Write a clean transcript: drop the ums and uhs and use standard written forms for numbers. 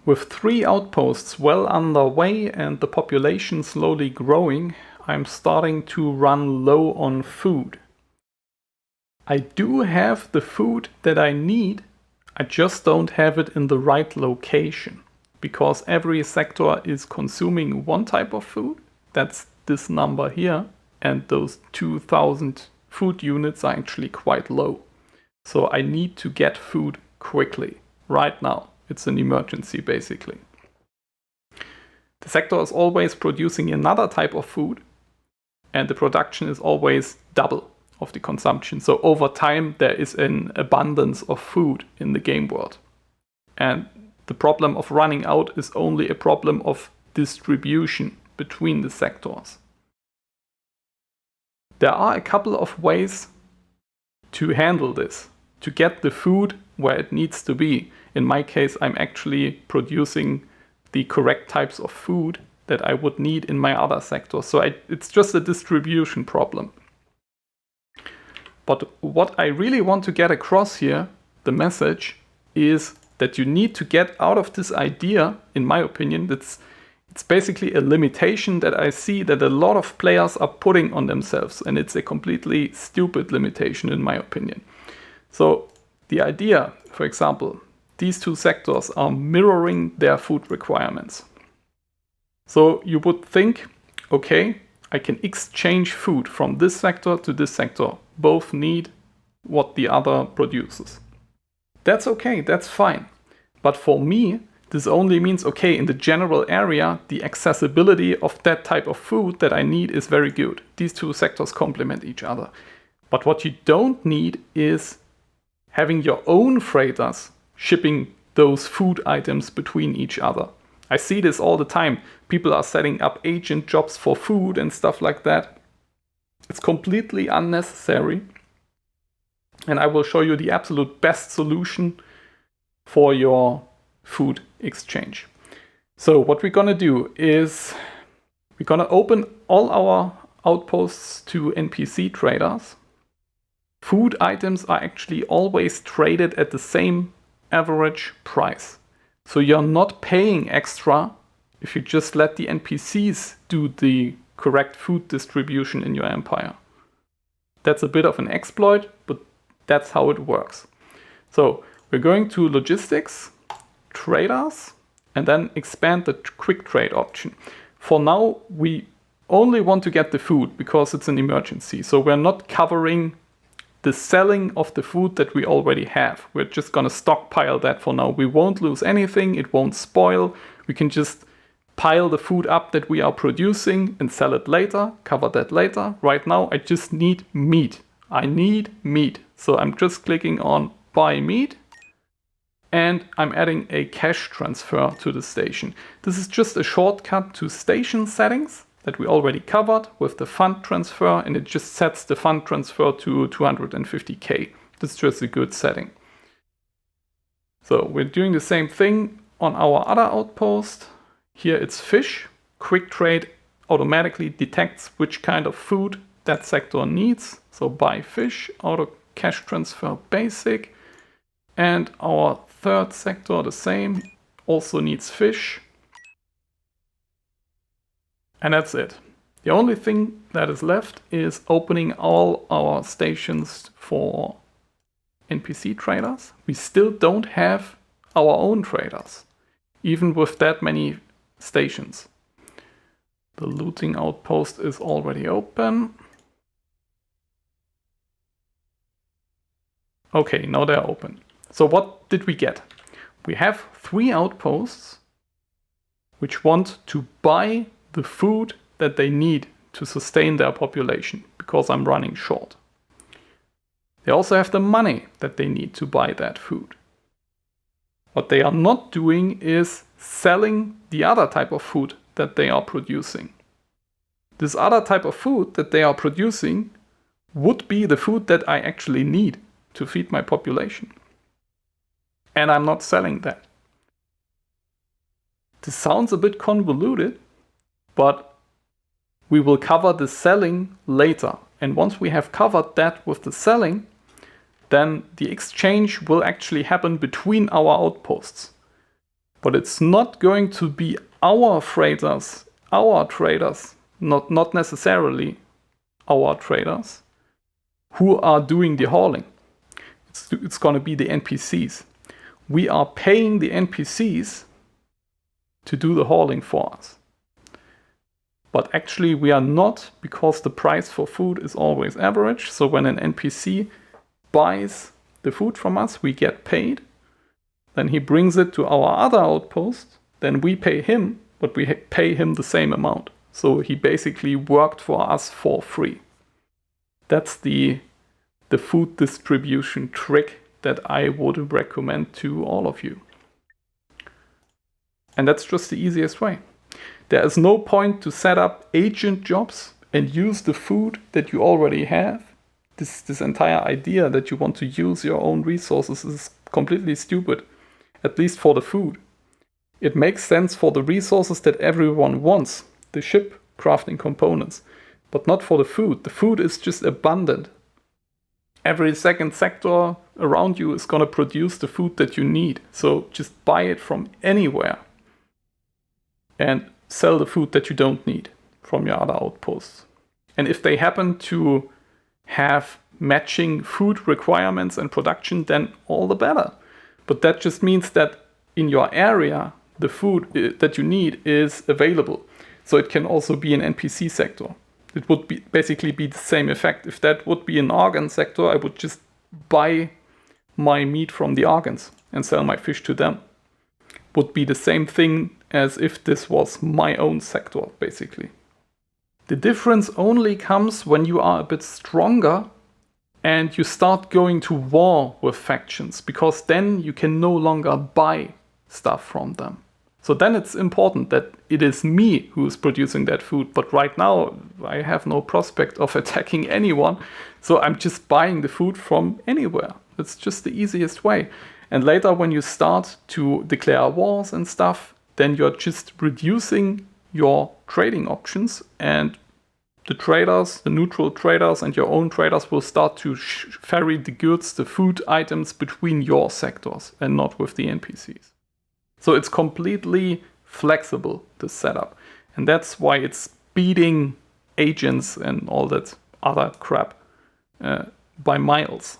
With 3 outposts well underway and the population slowly growing, I'm starting to run low on food. I do have the food that I need, I just don't have it in the right location, because every sector is consuming one type of food, that's this number here, and those 2,000 food units are actually quite low. So I need to get food quickly, right now. It's an emergency, basically. The sector is always producing another type of food, and the production is always double of the consumption. So over time, there is an abundance of food in the game world. And the problem of running out is only a problem of distribution between the sectors. There are a couple of ways to handle this, to get the food where it needs to be. In my case, I'm actually producing the correct types of food that I would need in my other sectors. So it's just a distribution problem. But what I really want to get across here, the message, is that you need to get out of this idea, in my opinion, it's basically a limitation that I see that a lot of players are putting on themselves, and it's a completely stupid limitation in my opinion. So the idea, for example, these 2 sectors are mirroring their food requirements. So you would think, okay, I can exchange food from this sector to this sector. Both need what the other produces. That's okay, that's fine. But for me, this only means, okay, in the general area, the accessibility of that type of food that I need is very good. These 2 sectors complement each other. But what you don't need is having your own freighters shipping those food items between each other. I see this all the time. People are setting up agent jobs for food and stuff like that. It's completely unnecessary. And I will show you the absolute best solution for your food exchange. So what we're gonna do is we're gonna open all our outposts to NPC traders. Food items are actually always traded at the same average price. So you're not paying extra if you just let the NPCs do the correct food distribution in your empire. That's a bit of an exploit, but that's how it works. So we're going to logistics, traders, and then expand the quick trade option. For now, we only want to get the food because it's an emergency. So we're not covering the selling of the food that we already have. We're just gonna stockpile that for now. We won't lose anything, it won't spoil. We can just pile the food up that we are producing and sell it later, cover that later. Right now, I just need meat. I need meat. So I'm just clicking on buy meat, and I'm adding a cash transfer to the station. This is just a shortcut to station settings that we already covered with the fund transfer, and it just sets the fund transfer to 250k. That's just a good setting. So we're doing the same thing on our other outpost. Here it's fish. Quick trade automatically detects which kind of food that sector needs. So buy fish, auto cash transfer basic. And our third sector, the same, also needs fish. And that's it. The only thing that is left is opening all our stations for NPC traders. We still don't have our own traders, even with that many stations. The looting outpost is already open. Okay, now they're open. So what did we get? We have 3 outposts which want to buy the food that they need to sustain their population, because I'm running short. They also have the money that they need to buy that food. What they are not doing is selling the other type of food that they are producing. This other type of food that they are producing would be the food that I actually need to feed my population. And I'm not selling that. This sounds a bit convoluted, but we will cover the selling later. And once we have covered that with the selling, then the exchange will actually happen between our outposts. But it's not going to be our traders, not necessarily our traders, who are doing the hauling. It's going to be the NPCs. We are paying the NPCs to do the hauling for us. But actually we are not, because the price for food is always average. So when an NPC buys the food from us, we get paid. Then he brings it to our other outpost. Then we pay him, but we pay him the same amount. So he basically worked for us for free. That's the food distribution trick that I would recommend to all of you. And that's just the easiest way. There is no point to set up agent jobs and use the food that you already have. This entire idea that you want to use your own resources is completely stupid, at least for the food. It makes sense for the resources that everyone wants, the ship crafting components, but not for the food. The food is just abundant. Every second sector around you is going to produce the food that you need. So just buy it from anywhere and sell the food that you don't need from your other outposts. And if they happen to have matching food requirements and production, then all the better. But that just means that in your area, the food that you need is available. So it can also be an NPC sector. It would basically be the same effect. If that would be an Argan sector, I would just buy my meat from the Argans and sell my fish to them. Would be the same thing as if this was my own sector, basically. The difference only comes when you are a bit stronger and you start going to war with factions, because then you can no longer buy stuff from them. So then it's important that it is me who is producing that food. But right now, I have no prospect of attacking anyone. So I'm just buying the food from anywhere. It's just the easiest way. And later, when you start to declare wars and stuff, then you're just reducing your trading options. And the traders, the neutral traders and your own traders will start to ferry the goods, the food items between your sectors and not with the NPCs. So it's completely flexible, this setup. And that's why it's beating agents and all that other crap by miles.